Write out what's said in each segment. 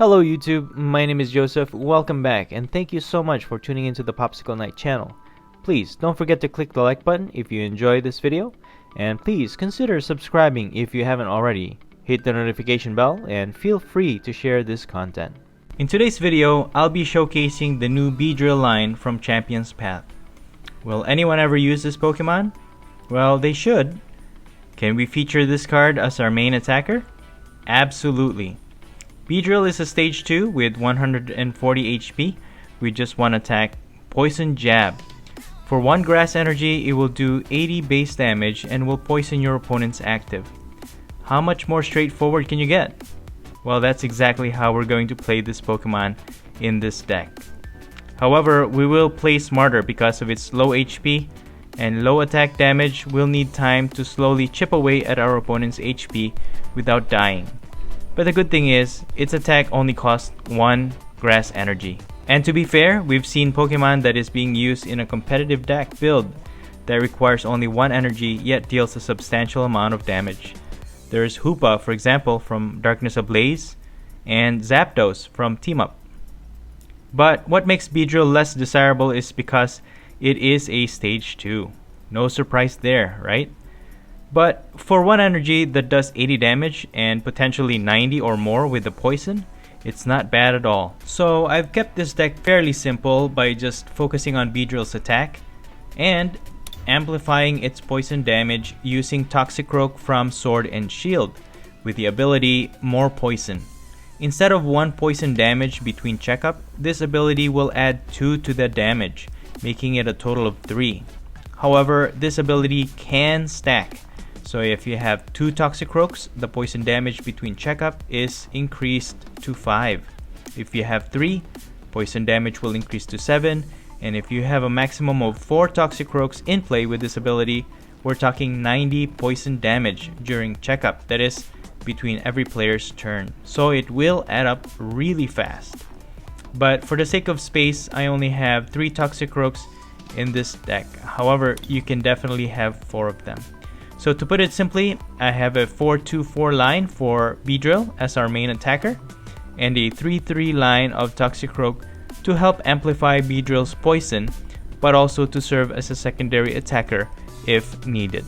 Hello YouTube, my name is Joseph, welcome back, and thank you so much for tuning into the POPSICLE KNIGHT channel. Please don't forget to click the like button if you enjoyed this video, and please consider subscribing if you haven't already. Hit the notification bell and feel free to share this content. In today's video, I'll be showcasing the new Beedrill line from Champion's Path. Will anyone ever use this Pokemon? Well, they should. Can we feature this card as our main attacker? Absolutely. Beedrill is a stage 2 with 140 HP with just one attack, Poison Jab. For 1 grass energy, it will do 80 base damage and will poison your opponent's active. How much more straightforward can you get? Well, that's exactly how we're going to play this Pokemon in this deck. However, we will play smarter because of its low HP and low attack damage. We'll need time to slowly chip away at our opponent's HP without dying. But the good thing is, its attack only costs 1 grass energy. And to be fair, we've seen Pokemon that is being used in a competitive deck build that requires only 1 energy yet deals a substantial amount of damage. There's Hoopa, for example, from Darkness Ablaze, and Zapdos from Team Up. But what makes Beedrill less desirable is because it is a stage 2. No surprise there, right? But for 1 energy that does 80 damage and potentially 90 or more with the poison, it's not bad at all. So I've kept this deck fairly simple by just focusing on Beedrill's attack and amplifying its poison damage using Toxicroak from Sword and Shield with the ability More Poison. Instead of 1 poison damage between checkup, this ability will add 2 to the damage, making it a total of 3. However, this ability can stack. So if you have 2 Toxicroaks, the poison damage between checkup is increased to 5. If you have 3, poison damage will increase to 7. And if you have a maximum of 4 Toxicroaks in play with this ability, we're talking 90 poison damage during checkup. That is between every player's turn. So it will add up really fast. But for the sake of space, I only have 3 Toxicroaks in this deck. However, you can definitely have 4 of them. So to put it simply, I have a 4-2-4 line for Beedrill as our main attacker, and a 3-3 line of Toxicroak to help amplify Beedrill's poison, but also to serve as a secondary attacker if needed.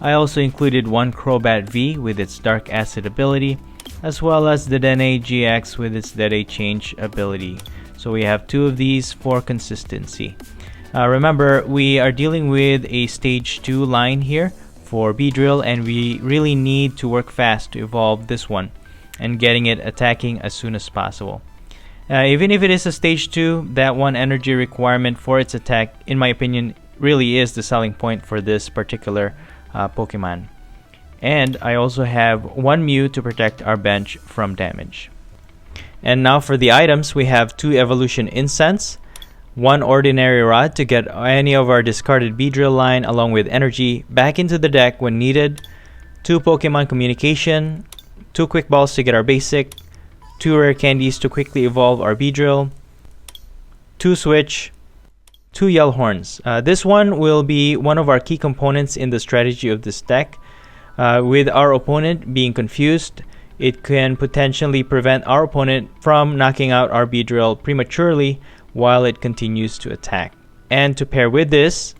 I also included 1 Crobat V with its Dark Acid ability, as well as the Dedenne-GX with its DAA change ability. So we have 2 of these for consistency. Remember, we are dealing with a stage 2 line here for Beedrill, and we really need to work fast to evolve this one and getting it attacking as soon as possible. Even if it is a stage 2, that 1 energy requirement for its attack, in my opinion, really is the selling point for this particular Pokemon. And I also have 1 Mew to protect our bench from damage. And now for the items, we have 2 Evolution Incense, 1 Ordinary Rod to get any of our discarded Beedrill line along with energy back into the deck when needed, 2 Pokemon Communication, 2 Quick Balls to get our basic, 2 Rare Candies to quickly evolve our Beedrill, 2 Switch, 2 Yell Horns. This one will be one of our key components in the strategy of this deck. With our opponent being confused, it can potentially prevent our opponent from knocking out our Beedrill prematurely while it continues to attack. And to pair with this,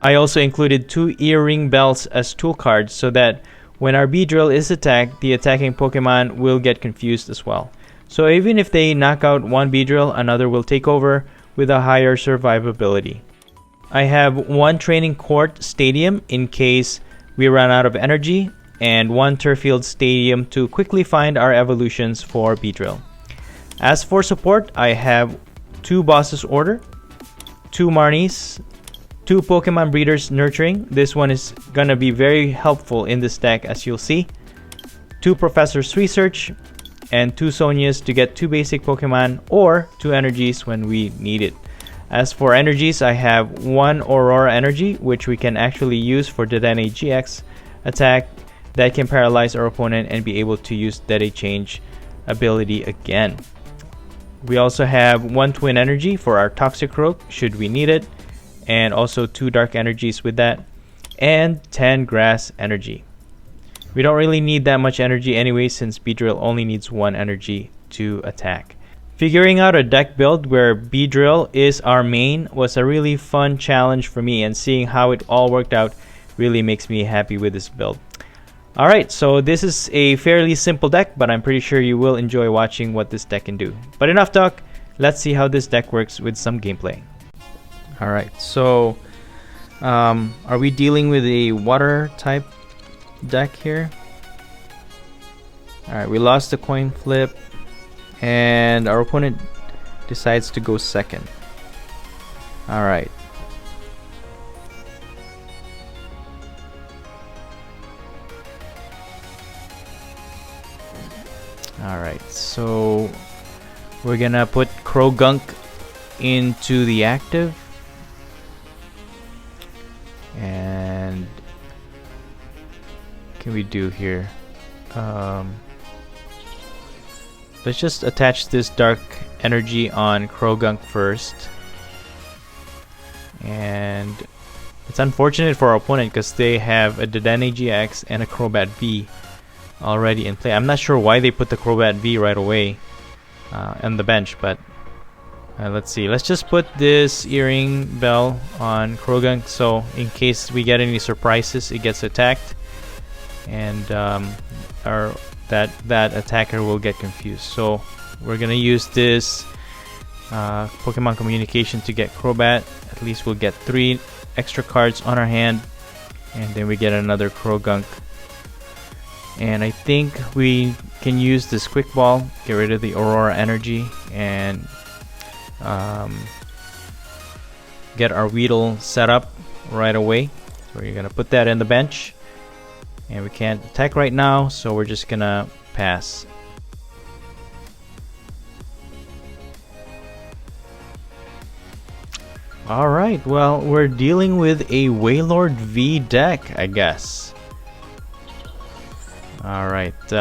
I also included 2 Earring Bells as tool cards so that when our Beedrill is attacked, the attacking Pokemon will get confused as well. So even if they knock out 1 Beedrill, another will take over with a higher survivability. I have 1 Training Court Stadium in case we run out of energy, and 1 Turffield Stadium to quickly find our evolutions for Beedrill. As for support, I have 2 Boss's Order, 2 Marnies, 2 Pokemon Breeders Nurturing. This one is gonna be very helpful in this deck, as you'll see. 2 Professor's Research, and 2 Sonias to get 2 basic Pokemon or 2 energies when we need it. As for energies, I have 1 Aurora Energy, which we can actually use for the Dedenne-GX attack that can paralyze our opponent and be able to use DAA change ability again. We also have 1 Twin Energy for our Toxicroak should we need it, and also 2 Dark Energies with that, and 10 Grass Energy. We don't really need that much energy anyway, since Beedrill only needs 1 energy to attack. Figuring out a deck build where Beedrill is our main was a really fun challenge for me, and seeing how it all worked out really makes me happy with this build. Alright, so this is a fairly simple deck, but I'm pretty sure you will enjoy watching what this deck can do. But enough talk, let's see how this deck works with some gameplay. Alright, so are we dealing with a water type deck here? Alright, we lost the coin flip, and our opponent decides to go second. Alright. Alright, so we're gonna put Croagunk into the active. And what can we do here? Let's just attach this dark energy on Croagunk first. And it's unfortunate for our opponent because they have a Dedenne-GX and a Crobat V already in play. I'm not sure why they put the Crobat V right away on the bench, but let's see. Let's just put this earring bell on Croagunk, so in case we get any surprises, it gets attacked, and that attacker will get confused. So we're gonna use this Pokemon communication to get Crobat. At least we'll get 3 extra cards on our hand, and then we get another Croagunk. And I think we can use this Quick Ball, get rid of the Aurora energy, and get our Weedle set up right away. So we're gonna put that in the bench, and we can't attack right now, so we're just gonna pass. Alright, well, we're dealing with a Wailord V deck, I guess. Alright,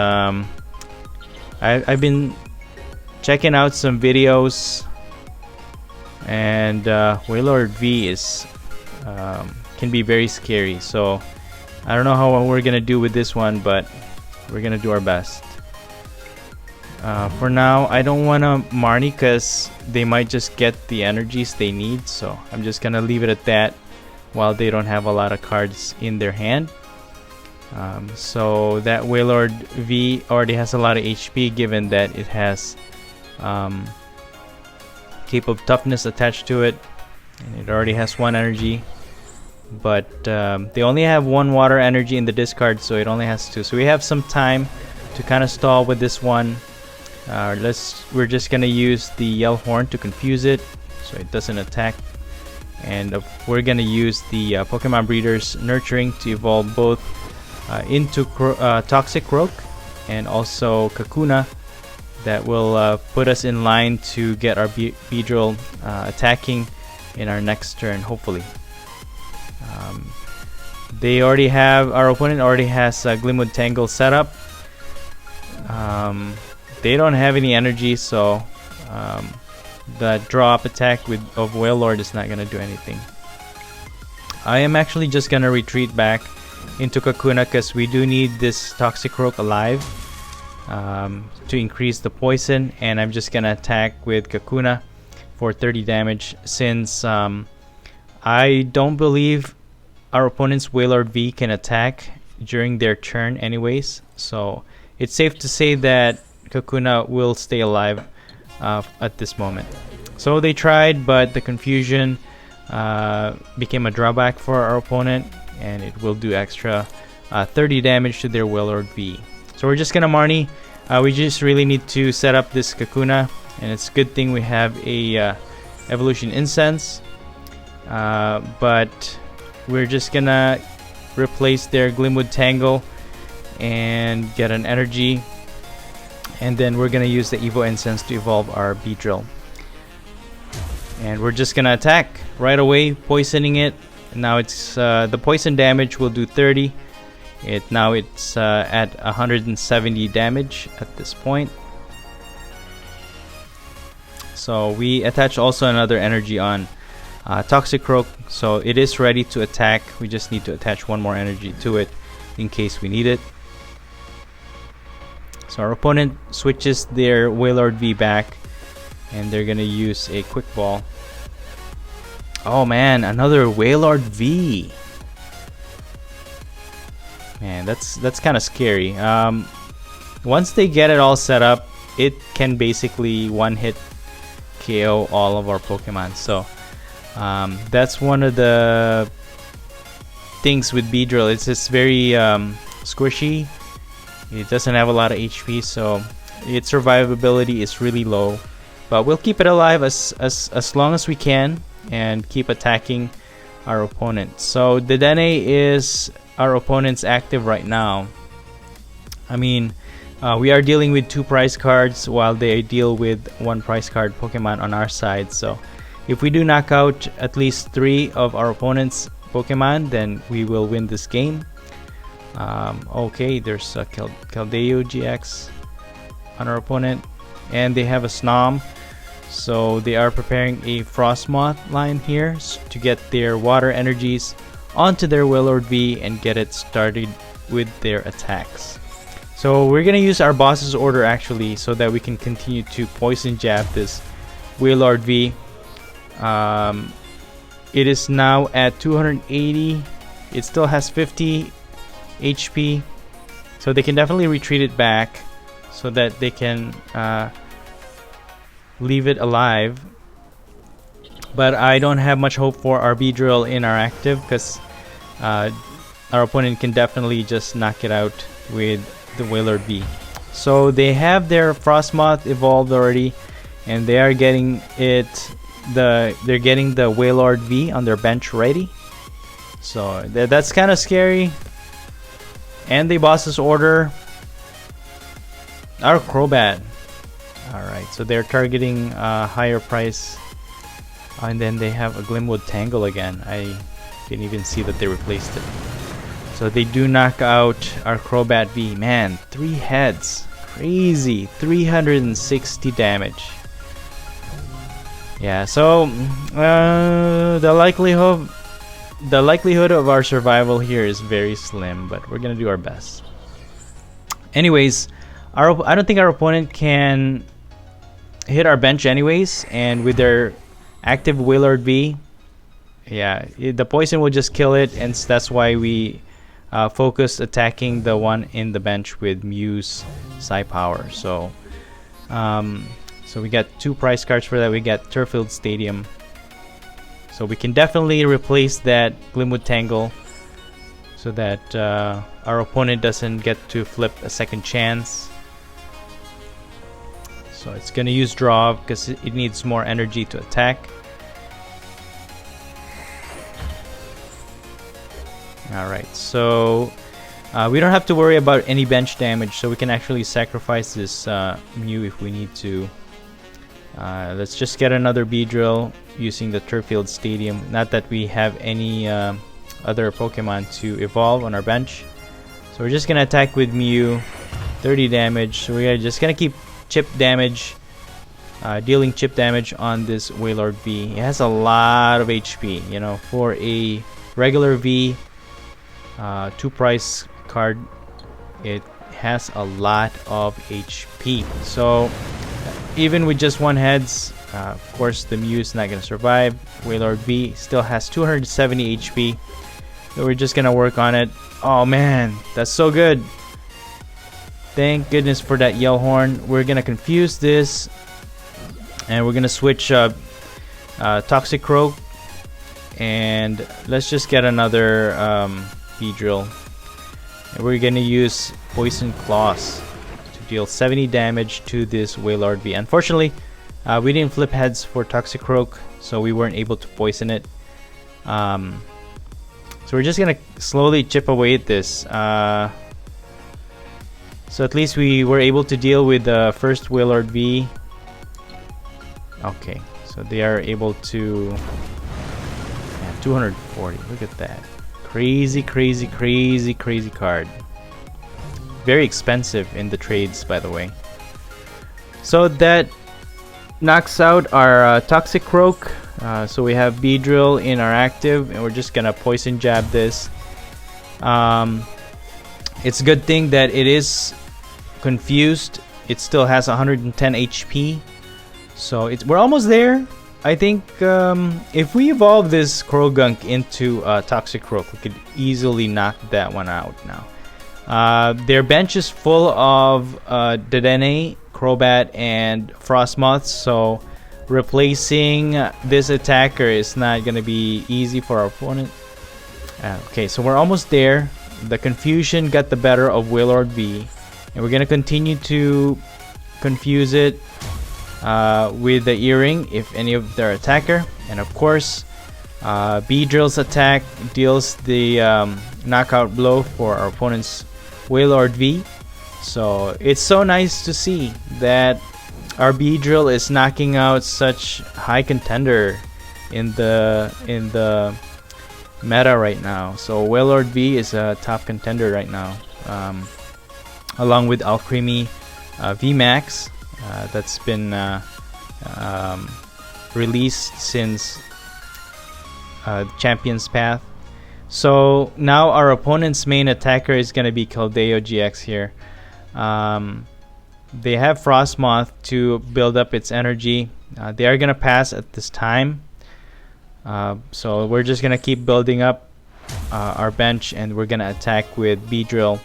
I've been checking out some videos, and Wailord V is can be very scary, so I don't know how we're gonna do with this one, but we're gonna do our best. For now, I don't want to Marnie because they might just get the energies they need, so I'm just gonna leave it at that while they don't have a lot of cards in their hand. So that Wailord V already has a lot of HP, given that it has Cape of Toughness attached to it, and it already has 1 energy. But they only have 1 water energy in the discard, so it only has 2. So we have some time to kind of stall with this one. We're just gonna use the Yell Horn to confuse it, so it doesn't attack. And we're gonna use the Pokemon Breeder's Nurturing to evolve both into Toxicroak and also Kakuna. That will put us in line to get our Beedrill attacking in our next turn, hopefully. They already have, our opponent already has Glimwood Tangle set up. They don't have any energy, so the drop attack of Wailord is not gonna do anything. I am actually just gonna retreat back into Kakuna because we do need this Toxicroak alive to increase the poison, and I'm just gonna attack with Kakuna for 30 damage since I don't believe our opponent's Wailord V can attack during their turn anyways, so it's safe to say that Kakuna will stay alive at this moment. So they tried, but the confusion became a drawback for our opponent, and it will do extra 30 damage to their Wailord V. So we're just gonna Marnie. We just really need to set up this Kakuna, and it's a good thing we have a Evolution Incense, but we're just gonna replace their Glimwood Tangle and get an energy, and then we're gonna use the Evo Incense to evolve our Beedrill. And we're just gonna attack right away, poisoning it. Now it's the poison damage will do 30. Now it's at 170 damage at this point. So we attach also another energy on Toxicroak, so it is ready to attack. We just need to attach 1 more energy to it in case we need it. So our opponent switches their Wailord V back, and they're gonna use a quick ball. Oh man, another Wailord V. Man, that's kind of scary. Once they get it all set up, it can basically one-hit KO all of our Pokemon. So that's one of the things with Beedrill. It's just very squishy. It doesn't have a lot of HP, so its survivability is really low. But we'll keep it alive as long as we can and keep attacking our opponent. So Dedenne is our opponent's active right now. I mean, we are dealing with 2 prize cards while they deal with 1 prize card Pokemon on our side. So if we do knock out at least 3 of our opponent's Pokemon, then we will win this game. Okay, there's a Dedenne-GX on our opponent, and they have a Snom. So they are preparing a Frostmoth line here to get their water energies onto their Wailord V and get it started with their attacks. So we're gonna use our boss's order actually, so that we can continue to poison jab this Wailord V. It is now at 280. It still has 50 HP, so they can definitely retreat it back so that they can leave it alive. But I don't have much hope for our Beedrill in our active, because our opponent can definitely just knock it out with the Wailord V. So they have their Frostmoth evolved already, and they are getting it. They're getting the Wailord V on their bench ready. So that's kind of scary. And the boss's order, our Crobat. Alright, so they're targeting higher price. And then they have a Glimwood Tangle again. I didn't even see that they replaced it. So they do knock out our Crobat V. Man, 3 heads. Crazy. 360 damage. Yeah, so the likelihood of our survival here is very slim, but we're gonna do our best. Anyways, I don't think our opponent can hit our bench anyways, and with their active Wailord V, yeah, the poison will just kill it, and that's why we focus attacking the one in the bench with Mew's Psi Power. So so we got 2 prize cards for that. We got Turffield Stadium, so we can definitely replace that Glimwood Tangle so that our opponent doesn't get to flip a second chance. So it's gonna use draw because it needs more energy to attack. Alright, so we don't have to worry about any bench damage, so we can actually sacrifice this Mew if we need to. Let's just get another Beedrill using the Turffield Stadium. Not that we have any other Pokemon to evolve on our bench. So we're just gonna attack with Mew, 30 damage. So we're just gonna keep chip damage, dealing chip damage on this Wailord V. It has a lot of HP, you know, for a regular V 2 price card. It has a lot of HP. So even with just 1 heads, of course the Mew is not gonna survive. Wailord V still has 270 HP. So we're just gonna work on it. Oh man, that's so good. Thank goodness for that Yell Horn. We're gonna confuse this, and we're gonna switch Toxicroak, and let's just get another Beedrill. And we're gonna use Poison Claws to deal 70 damage to this Wailord V. Unfortunately, we didn't flip heads for Toxicroak, so we weren't able to poison it. So we're just gonna slowly chip away at this. So at least we were able to deal with the first Wailord V. Okay, so they are able to... Yeah, 240, look at that. Crazy, crazy, crazy, crazy card. Very expensive in the trades, by the way. So that knocks out our Toxicroak. So we have Beedrill in our active, and we're just gonna poison jab this. It's a good thing that it is confused. It still has 110 HP, so we're almost there. I think if we evolve this Croagunk into Toxicroak, we could easily knock that one out now. Their bench is full of Dedenne, Crobat, and Frostmoth, so replacing this attacker is not going to be easy for our opponent. Okay, so we're almost there. The confusion got the better of Wailord V, and we're going to continue to confuse it with the earring if any of their attacker. And of course, Beedrill's attack deals the knockout blow for our opponent's Wailord V. So it's so nice to see that our Beedrill is knocking out such high contender in the meta right now. So Wailord V is a top contender right now, along with Alcremie VMAX that's been released since Champion's Path. So now our opponent's main attacker is going to be Dedenne-GX here. They have Frostmoth to build up its energy. They are going to pass at this time. So we're just going to keep building up our bench, and we're going to attack with Beedrill,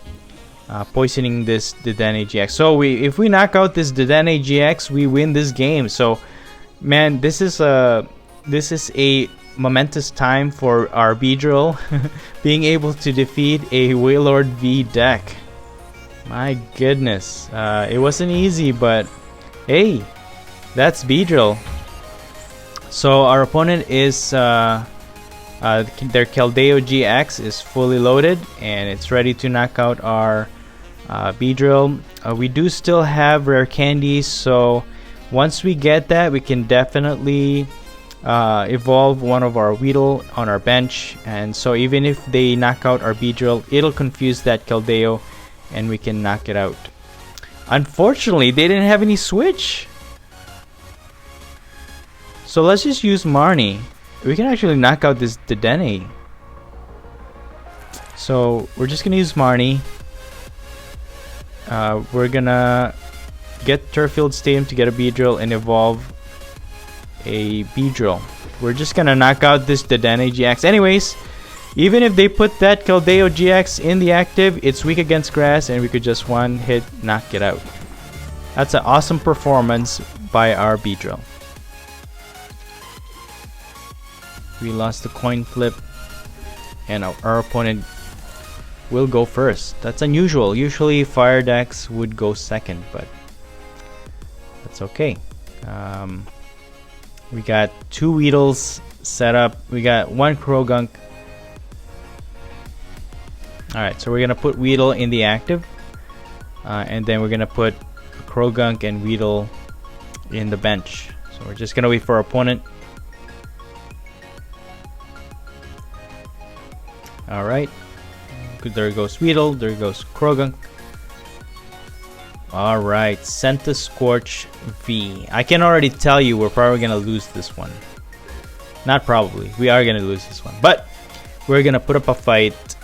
poisoning this Dedenne-GX. So if we knock out this Dedenne-GX, we win this game. So man, this is a momentous time for our Beedrill being able to defeat a Wailord V deck. My goodness, it wasn't easy, but hey, that's Beedrill. So our opponent is their Dedenne-GX is fully loaded, and it's ready to knock out our Beedrill. We do still have rare candies, so once we get that, we can definitely evolve one of our Weedle on our bench. And so even if they knock out our Beedrill, it'll confuse that Keldeo, and we can knock it out. Unfortunately, they didn't have any switch, so let's just use Marnie. We can actually knock out this Dedenne. So we're just gonna use Marnie. We're gonna get Turffield Stadium to get a Beedrill and evolve a Beedrill. We're just gonna knock out this Dedenne-GX. Anyways, even if they put that Dedenne-GX in the active, it's weak against grass, and we could just one hit knock it out. That's an awesome performance by our Beedrill. We lost the coin flip, and our opponent will go first. That's unusual. Usually fire decks would go second, but that's okay. We got two Weedles set up. We got one Croagunk. Alright, so we're gonna put Weedle in the active, and then we're gonna put Croagunk and Weedle in the bench. So we're just gonna wait for our opponent. Alright, there goes Weedle, there goes Croagunk. Alright, Centiskorch V. I can already tell you we're probably gonna lose this one. Not probably, we are gonna lose this one, but we're gonna put up a fight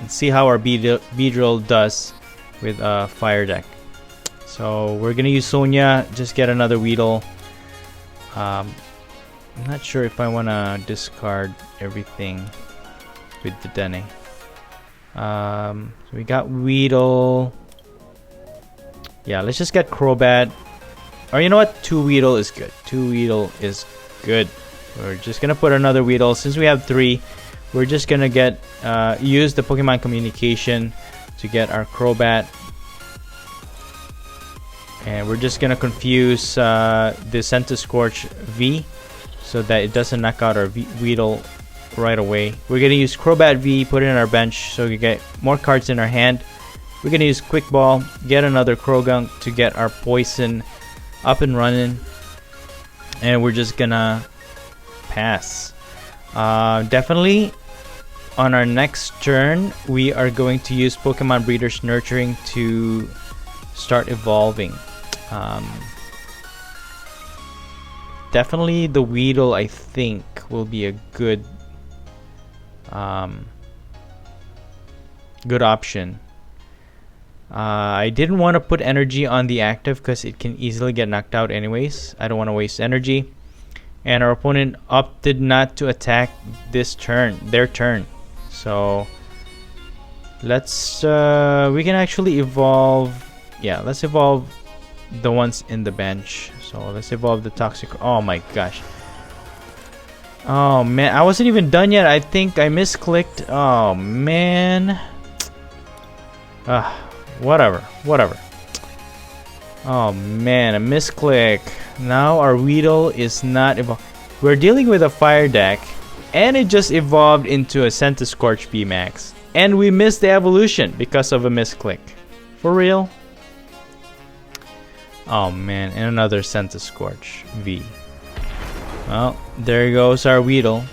and see how our Beedrill does with a fire deck. So we're gonna use Sonia, just get another Weedle. I'm not sure if I wanna discard everything with the Dedenne. So we got Weedle. Yeah, let's just get Crobat. Or you know what? Two Weedle is good. Two Weedle is good. We're just gonna put another Weedle. Since we have three, we're just gonna get use the Pokemon communication to get our Crobat. And we're just gonna confuse the Centiskorch V so that it doesn't knock out our Weedle right away. We're gonna use Crobat V, put it in our bench so we get more cards in our hand. We're gonna use Quick Ball, get another Croagunk to get our poison up and running, and we're just gonna pass. Definitely on our next turn we are going to use Pokemon Breeders Nurturing to start evolving. Definitely the Weedle, I think, will be a good good option. I didn't want to put energy on the active because it can easily get knocked out anyways. I don't want to waste energy. And our opponent opted not to attack this turn, their turn. So let's we can actually evolve. Yeah, let's evolve the ones in the bench. So let's evolve the Toxic. Oh my gosh. Oh man, I wasn't even done yet. I think I misclicked. Oh man. Whatever. Oh man, a misclick. Now our Weedle is not evolved. We're dealing with a fire deck, and it just evolved into a Centiskorch VMAX. And we missed the evolution because of a misclick. For real? Oh man, and another Centiskorch V. Well, there goes our Weedle.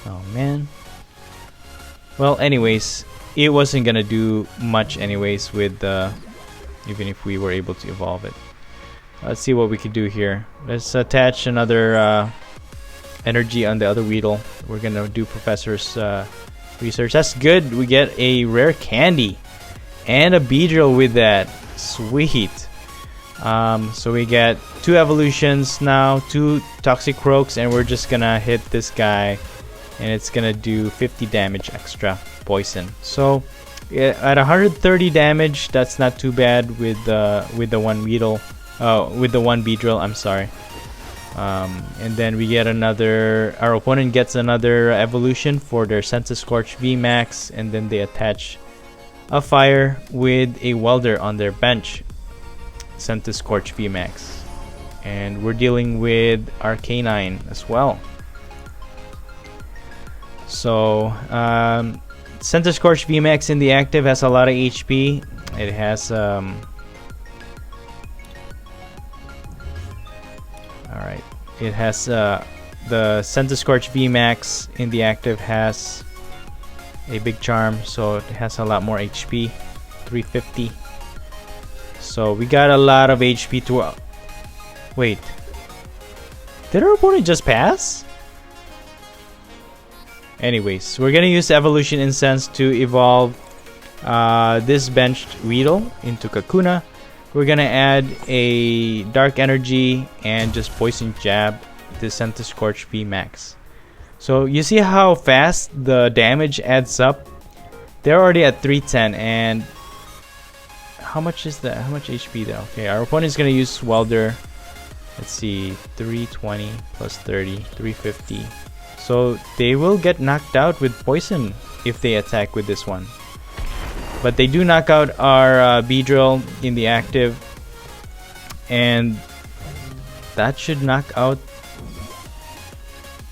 Oh man. Well, anyways, it wasn't gonna do much anyways with even if we were able to evolve it. Let's see what we can do here. Let's attach another energy on the other Weedle. We're gonna do Professor's research. That's good. We get a rare candy and a Beedrill with that. Sweet. So we get 2 evolutions now, 2 Toxicroaks, and we're just gonna hit this guy, and it's gonna do 50 damage extra poison. So yeah, at 130 damage, that's not too bad with the one Weedle, with the one Beedrill. I'm sorry. And then we get another. Our opponent gets another evolution for their Centiskorch VMAX, and then they attach a fire with a welder on their bench. Centiskorch VMAX, and we're dealing with Arcanine as well. So Centiskorch VMAX in the active has a lot of HP. It has alright, it has the Centiskorch VMAX in the active has a big charm, so it has a lot more HP, 350. So we got a lot of HP to wait, did our opponent just pass? Anyways, we're gonna use Evolution Incense to evolve this benched Weedle into Kakuna. We're gonna add a Dark Energy and just Poison Jab the Centiskorch VMAX. So you see how fast the damage adds up? They're already at 310, and how much is that? How much HP though? Okay, our opponent is gonna use Welder. Let's see, 320 plus 30, 350. So they will get knocked out with poison if they attack with this one. But they do knock out our Beedrill in the active, and that should knock out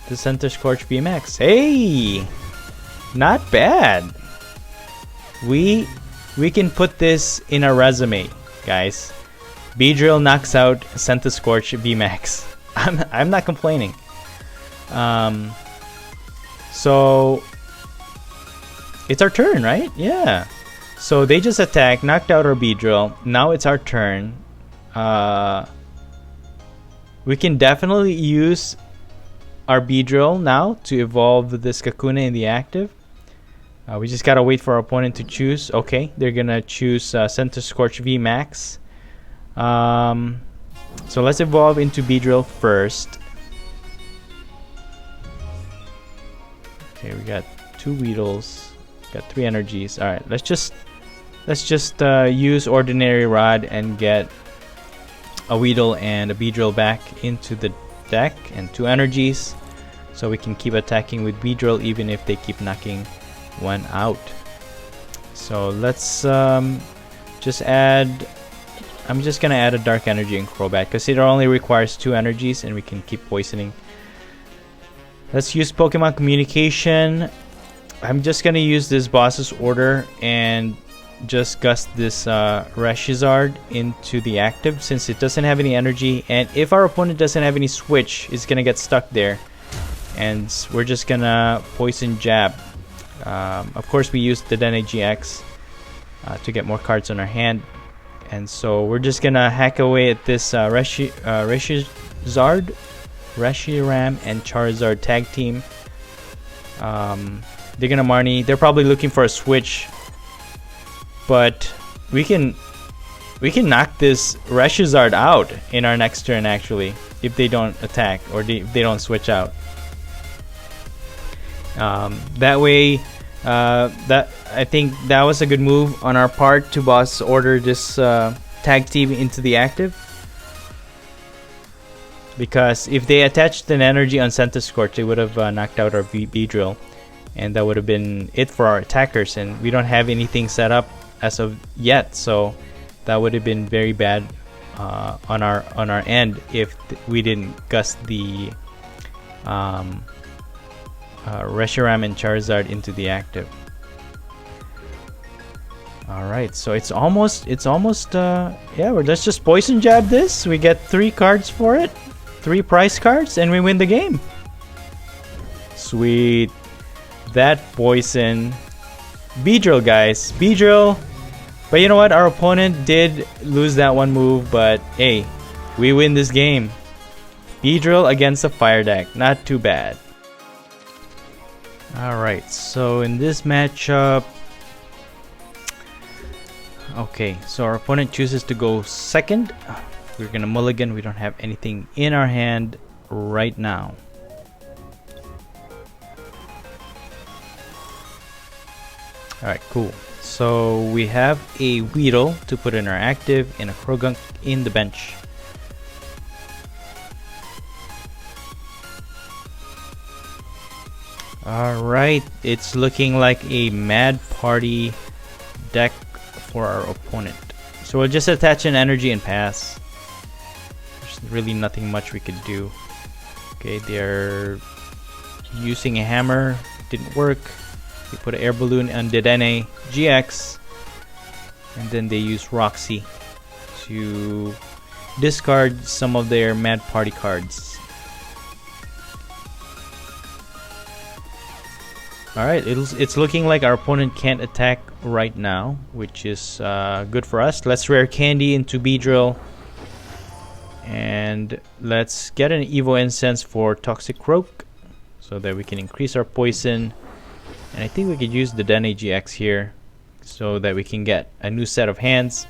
the Centiskorch VMAX. Hey, not bad. We can put this in our resume, guys. Beedrill knocks out Centiskorch VMAX. I'm not complaining. So it's our turn, right? Yeah. So they just attacked, knocked out our Beedrill. Now it's our turn. We can definitely use our Beedrill now to evolve this Kakuna in the active. We just gotta wait for our opponent to choose. Okay, they're gonna choose Centiskorch VMAX. So let's evolve into Beedrill first. Okay, we got 2 Weedles, got 3 energies. All right, let's just use Ordinary Rod and get a Weedle and a Beedrill back into the deck, and 2 energies, so we can keep attacking with Beedrill even if they keep knocking one out. So let's just add. I'm just gonna add a Dark Energy in Crobat because it only requires 2 energies, and we can keep poisoning. Let's use Pokemon Communication. I'm just gonna use this boss's order and just gust this Reshizard into the active since it doesn't have any energy, and if our opponent doesn't have any switch, it's gonna get stuck there, and we're just gonna Poison Jab. Of course, we used the Dedenne-GX to get more cards on our hand, and so we're just gonna hack away at this Reshizard, Reshiram and Charizard tag team. They're gonna Marnie. They're probably looking for a switch but we can knock this Reshizard out in our next turn actually, if they don't attack or if they don't switch out. That way, that I think that was a good move on our part to boss order this tag team into the active. Because if they attached an energy on Centiskorch, they would have knocked out our Beedrill, and that would have been it for our attackers. And we don't have anything set up as of yet, so that would have been very bad on our end if we didn't gust the Reshiram and Charizard into the active. Alright, so it's almost yeah, let's just poison jab this. We get 3 cards for it, 3 prize cards, and we win the game. Sweet. That poison. Beedrill, guys. Beedrill. But you know what? Our opponent did lose that one move, but hey, we win this game. Beedrill against a fire deck. Not too bad. Alright, so in this matchup, okay, so our opponent chooses to go second. We're gonna mulligan. We don't have anything in our hand right now. Alright, cool. So we have a Weedle to put in our active and a Croagunk in the bench. Alright, it's looking like a Mad Party deck for our opponent. So we'll just attach an energy and pass. There's really nothing much we could do. Okay, they're using a hammer. Didn't work. They put an air balloon on Dedenne-GX, and then they use Roxy to discard some of their Mad Party cards. Alright, it's looking like our opponent can't attack right now, which is good for us. Let's rare candy into Beedrill, and let's get an Evo Incense for Toxicroak so that we can increase our poison. And I think we could use the Dedenne-GX here so that we can get a new set of hands.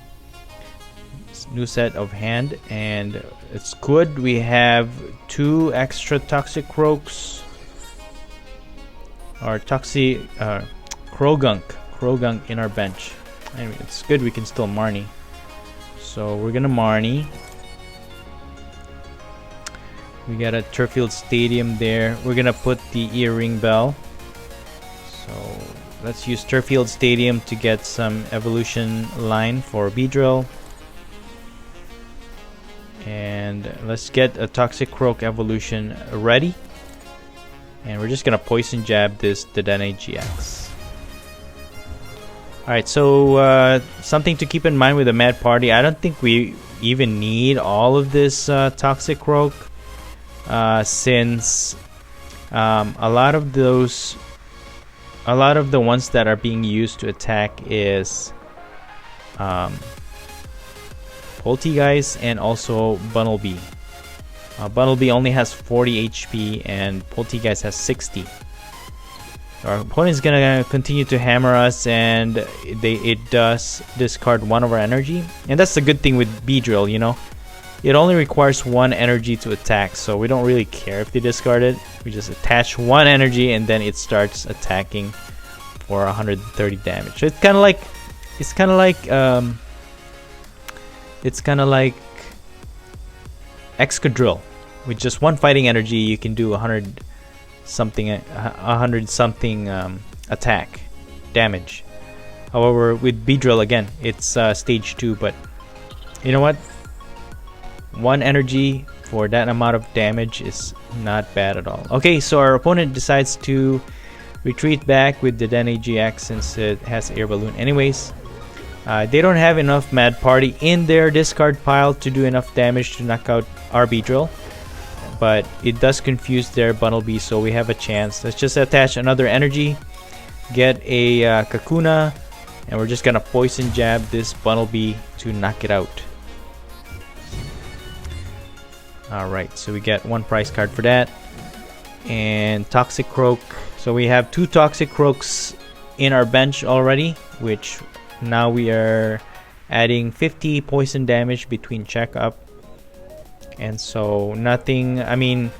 New set of hand, and it's good. We have 2 extra Toxicroaks. Or Croagunk in our bench. Anyway, it's good we can still Marnie. So we're gonna Marnie. We got a Turffield Stadium there. We're gonna put the Earring Bell. So let's use Turffield Stadium to get some evolution line for Beedrill. And let's get a Toxicroak evolution ready. And we're just gonna poison jab this Dedenne-GX. Alright, so something to keep in mind with the Mad Party, I don't think we even need all of this Toxicroak, since a lot of the ones that are being used to attack is Poltegeist and also Bunnelby. Bunnelby only has 40 HP and Poltegeist has 60. Our opponent is gonna continue to hammer us, and it does discard 1 of our energy. And that's the good thing with Beedrill, you know. It only requires 1 energy to attack, so we don't really care if they discard it. We just attach 1 energy and then it starts attacking for 130 damage. So it's kind of like Excadrill. With just 1 fighting energy, you can do 100 something attack damage. However, with Beedrill, again, it's stage 2, but you know what? 1 energy for that amount of damage is not bad at all. Okay, so our opponent decides to retreat back with the Dedenne-GX since it has air balloon anyways. They don't have enough Mad Party in their discard pile to do enough damage to knock out our Beedrill, but it does confuse their Bunnelby, so we have a chance. Let's just attach another energy, get a Kakuna, and we're just gonna poison jab this Bunnelby to knock it out. Alright, so we get 1 prize card for that, and Toxicroak. So we have 2 Toxicroaks in our bench already, which Now we are adding 50 poison damage between checkup, and so nothing. I mean,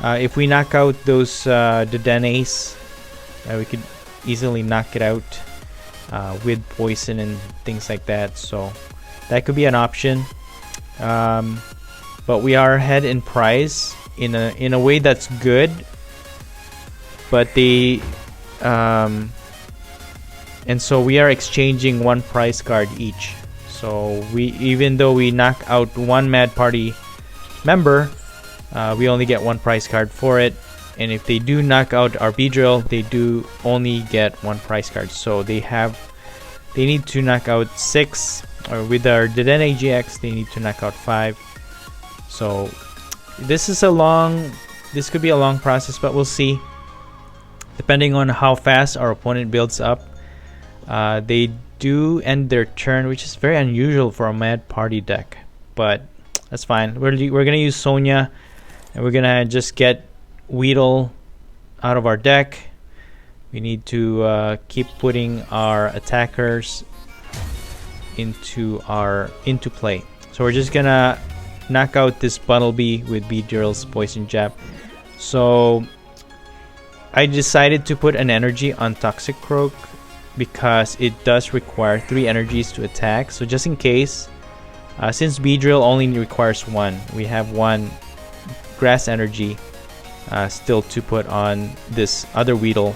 if we knock out those Dedenne-GX, we could easily knock it out with poison and things like that. So that could be an option. But we are ahead in price in a way that's good. But the and so we are exchanging one prize card each. So even though we knock out one Mad Party member, we only get one prize card for it. And if they do knock out our Beedrill, they do only get one prize card. So they need to knock out 6, or with our Dedenne-GX, they need to knock out 5. So this could be a long process, but we'll see. Depending on how fast our opponent builds up, they do end their turn, which is very unusual for a Mad Party deck. But that's fine. We're gonna use Sonia, and we're gonna just get Weedle out of our deck. We need to keep putting our attackers into play. So we're just gonna knock out this Bumblebee with Beedrill's Poison Jab. So I decided to put an energy on Toxicroak because it does require 3 energies to attack. So just in case, since Beedrill only requires 1, we have 1 grass energy still to put on this other Weedle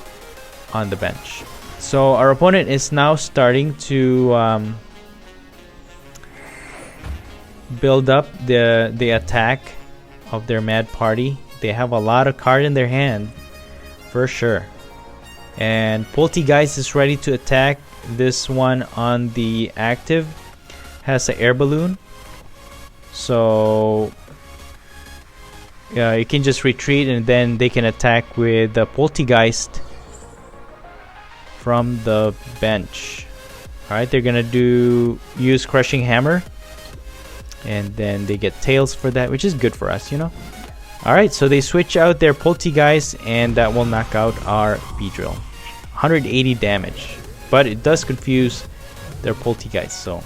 on the bench. So our opponent is now starting to build up the attack of their Mad Party. They have a lot of cards in their hand for sure. And Poltegeist is ready to attack. This one on the active has an air balloon, so you can just retreat, and then they can attack with the Poltegeist from the bench. Alright, they're gonna use Crushing Hammer, and then they get Tails for that, which is good for us, you know. Alright, so they switch out their Poltegeist, and that will knock out our Beedrill. 180 damage, but it does confuse their Poltegeist. So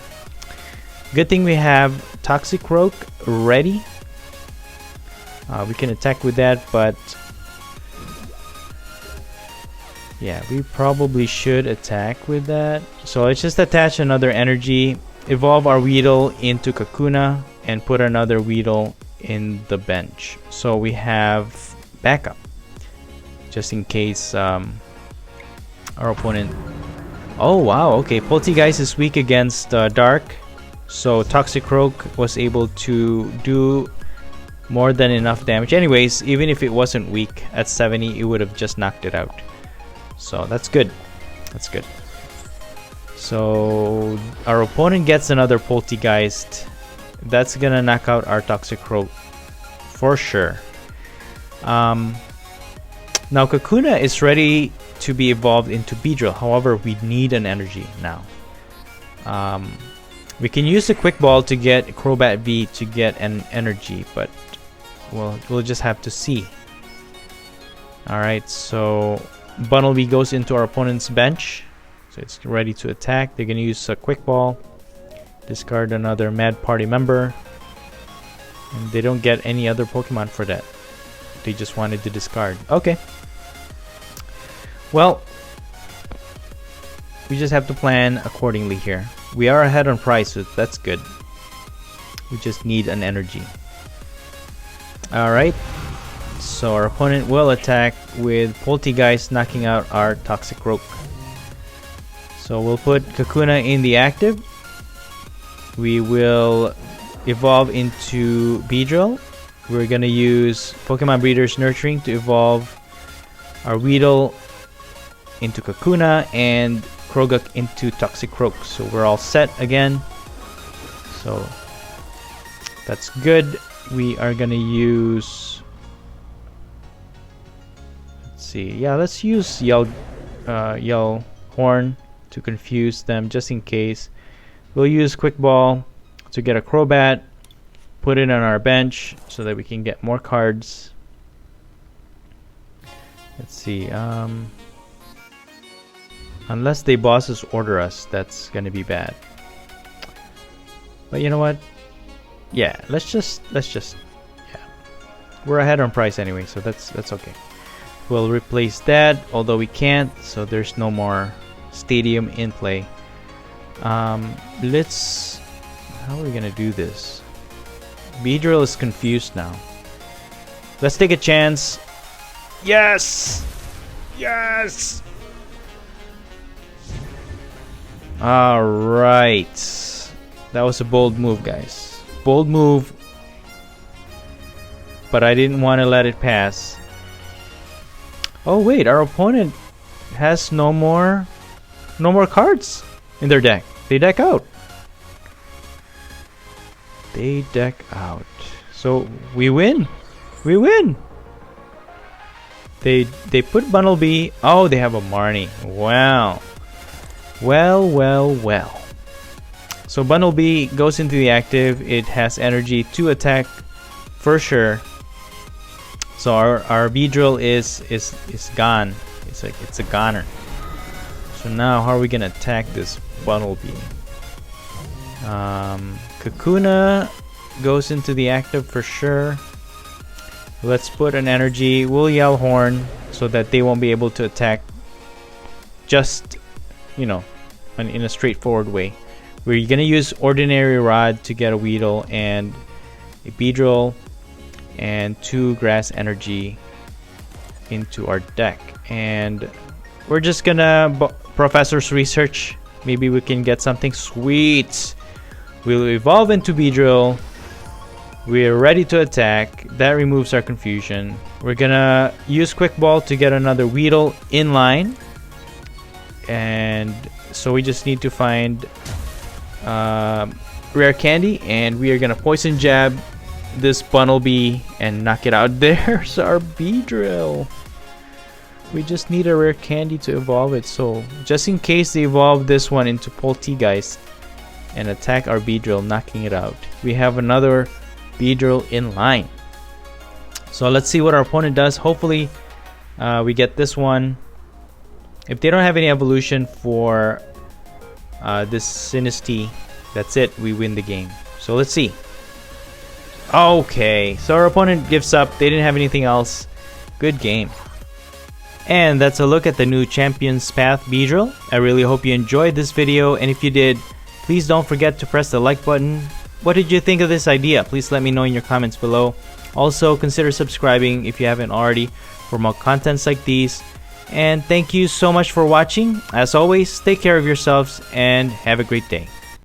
good thing we have Toxicroak ready. We can attack with that, but yeah, we probably should attack with that. So let's just attach another energy, evolve our Weedle into Kakuna, and put another Weedle in the bench. So we have backup, just in case our opponent... Oh wow, okay, Poltegeist is weak against Dark, so Toxicroak was able to do more than enough damage. Anyways, even if it wasn't weak at 70, it would have just knocked it out. So that's good. That's good. So our opponent gets another Poltegeist. That's gonna knock out our Toxicroak for sure. Now Kakuna is ready to be evolved into Beedrill. However, we need an energy now. We can use the Quick Ball to get Crobat V to get an energy, but we'll just have to see. Alright, so Bumblebee goes into our opponent's bench, so it's ready to attack. They're gonna use a Quick Ball, discard another Mad Party member, and they don't get any other Pokemon for that. They just wanted to discard. Okay. Well, we just have to plan accordingly here. We are ahead on price, so that's good. We just need an energy. Alright, so our opponent will attack with Poltegeist, knocking out our Toxicroak. So we'll put Kakuna in the active. We will evolve into Beedrill. We're gonna use Pokemon Breeder's Nurturing to evolve our Weedle into Kakuna and Croagunk into Toxicroak. So we're all set again. So that's good. We are gonna use... Let's see. Yeah, let's use Yell Horn to confuse them just in case. We'll use Quick Ball to get a Crobat, put it on our bench so that we can get more cards. Let's see. Unless they bosses order us, that's gonna be bad. But you know what? Yeah, let's just yeah. We're ahead on price anyway, so that's okay. We'll replace that, although we can't, so there's no more stadium in play. Let's, how are we gonna do this? Beedrill is confused now. Let's take a chance. Yes! Yes! Alright. That was a bold move, guys. Bold move. But I didn't want to let it pass. Oh wait, our opponent has no more cards in their deck. They deck out. They deck out. So we win. We win. They put Bundle B. Oh, they have a Marnie. Wow. Well, well, well. So Bundle B goes into the active. It has energy to attack for sure. So our Beedrill is gone. It's a goner. So now how are we gonna attack this Bundle B? Kakuna goes into the active for sure. Let's put an energy. We'll Yell Horn so that they won't be able to attack just, you know, in a straightforward way. We're gonna use Ordinary Rod to get a Weedle and a Beedrill and 2 grass energy into our deck. And we're just gonna Professor's Research. Maybe we can get something sweet. We'll evolve into Beedrill. We're ready to attack. That removes our confusion. We're gonna use Quick Ball to get another Weedle in line. And so we just need to find Rare Candy, and we are gonna Poison Jab this Bundle B and knock it out. There's our Beedrill. We just need a Rare Candy to evolve it, so just in case they evolve this one into Poltegeist and attack our Beedrill, knocking it out, we have another Beedrill in line. So let's see what our opponent does. Hopefully we get this one. If they don't have any evolution for this Sinistea, that's it, we win the game. So let's see. Okay, so our opponent gives up. They didn't have anything else. Good game. And that's a look at the new Champions Path Beedrill. I really hope you enjoyed this video, and if you did, please don't forget to press the like button. What did you think of this idea? Please let me know in your comments below. Also, consider subscribing if you haven't already for more contents like these. And thank you so much for watching. As always, take care of yourselves and have a great day.